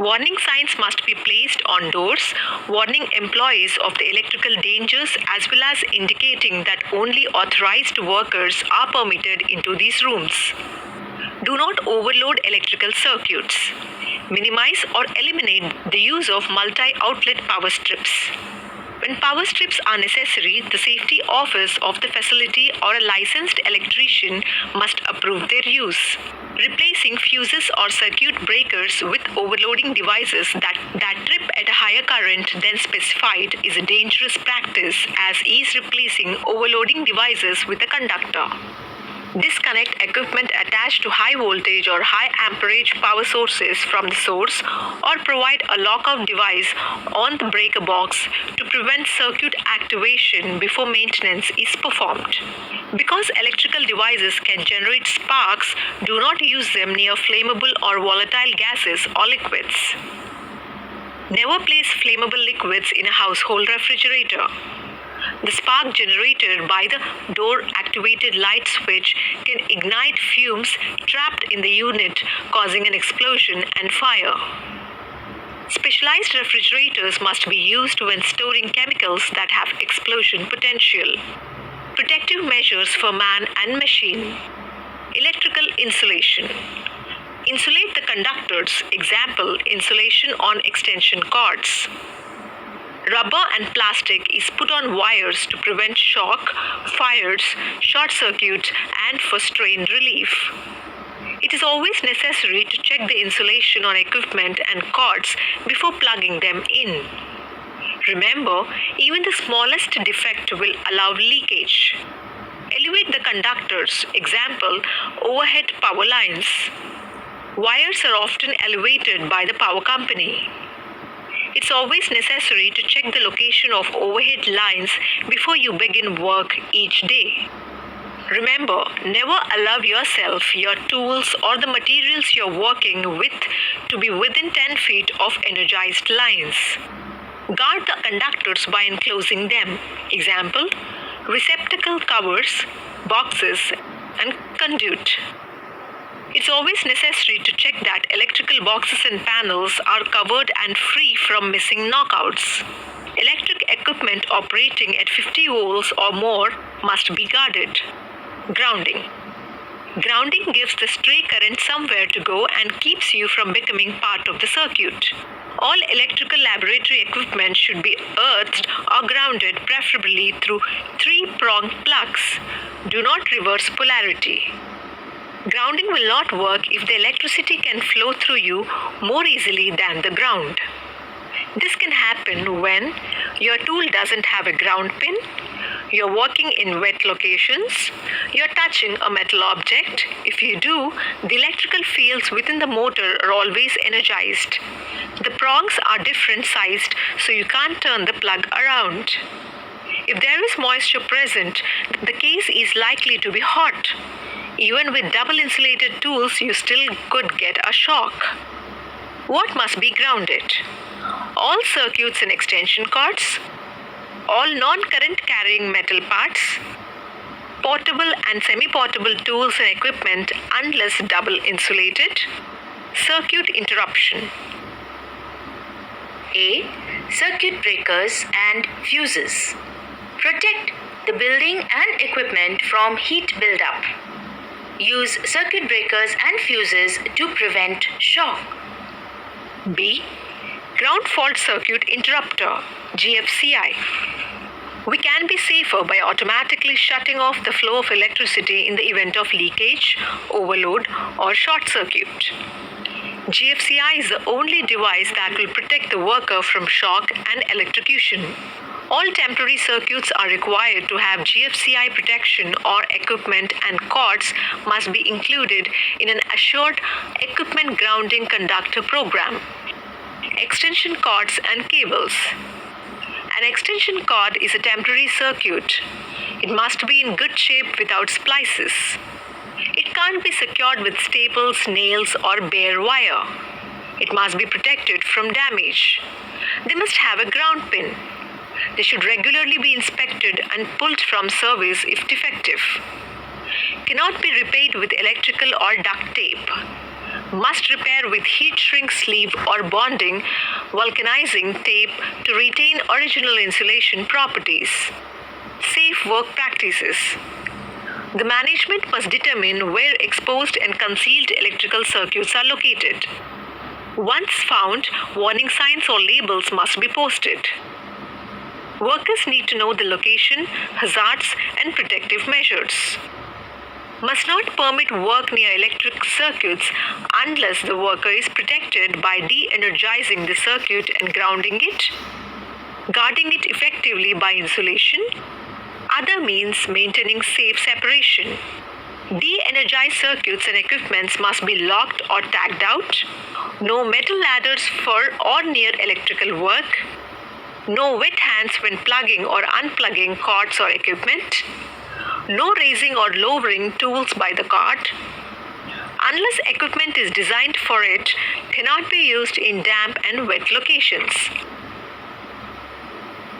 Warning signs must be placed on doors, warning employees of the electrical dangers as well as indicating that only authorized workers are permitted into these rooms. Do not overload electrical circuits. Minimize or eliminate the use of multi-outlet power strips. When power strips are necessary, the safety office of the facility or a licensed electrician must approve their use. Replacing fuses or circuit breakers with overloading devices that trip at a higher current than specified is a dangerous practice, as is replacing overloading devices with a conductor. Disconnect equipment attached to high voltage or high amperage power sources from the source, or provide a lockout device on the breaker box to prevent circuit activation before maintenance is performed. Because electrical devices can generate sparks, do not use them near flammable or volatile gases or liquids. Never place flammable liquids in a household refrigerator. The spark generated by the door-activated light switch can ignite fumes trapped in the unit, causing an explosion and fire. Specialized refrigerators must be used when storing chemicals that have explosion potential. Protective measures for man and machine. Electrical insulation. Insulate the conductors, example, insulation on extension cords. Rubber and plastic is put on wires to prevent shock, fires, short circuits, and for strain relief. It is always necessary to check the insulation on equipment and cords before plugging them in. Remember, even the smallest defect will allow leakage. Elevate the conductors, example, overhead power lines. Wires are often elevated by the power company. It's always necessary to check the location of overhead lines before you begin work each day. Remember, never allow yourself, your tools, or the materials you're working with to be within 10 feet of energized lines. Guard the conductors by enclosing them. Example, receptacle covers, boxes, and conduit. It's always necessary to check that electrical boxes and panels are covered and free from missing knockouts. Electric equipment operating at 50 volts or more must be guarded. Grounding. Grounding gives the stray current somewhere to go and keeps you from becoming part of the circuit. All electrical laboratory equipment should be earthed or grounded, preferably through 3-pronged plugs. Do not reverse polarity. Grounding will not work if the electricity can flow through you more easily than the ground. This can happen when your tool doesn't have a ground pin, you're working in wet locations, you're touching a metal object. If you do, the electrical fields within the motor are always energized. The prongs are different sized, so you can't turn the plug around. If there is moisture present, the case is likely to be hot. Even with double insulated tools, you still could get a shock. What must be grounded? All circuits and extension cords, all non-current carrying metal parts, portable and semi-portable tools and equipment unless double insulated, circuit interruption. A. Circuit breakers and fuses. Protect the building and equipment from heat buildup. Use circuit breakers and fuses to prevent shock. B. Ground fault circuit interrupter, GFCI. We can be safer by automatically shutting off the flow of electricity in the event of leakage, overload, or short circuit. GFCI is the only device that will protect the worker from shock and electrocution. All temporary circuits are required to have GFCI protection, or equipment and cords must be included in an assured equipment grounding conductor program. Extension cords and cables. An extension cord is a temporary circuit. It must be in good shape without splices. It can't be secured with staples, nails, or bare wire. It must be protected from damage. They must have a ground pin. They should regularly be inspected and pulled from service if defective. Cannot be repaired with electrical or duct tape. Must repair with heat shrink sleeve or bonding vulcanizing tape to retain original insulation properties. Safe work practices. The management must determine where exposed and concealed electrical circuits are located. Once found, warning signs or labels must be posted. Workers need to know the location, hazards, and protective measures. Must not permit work near electric circuits unless the worker is protected by de-energizing the circuit and grounding it, guarding it effectively by insulation, other means maintaining safe separation. De-energized circuits and equipments must be locked or tagged out. No metal ladders for or near electrical work. No wet hands when plugging or unplugging cords or equipment. No raising or lowering tools by the cord. Unless equipment is designed for it, cannot be used in damp and wet locations.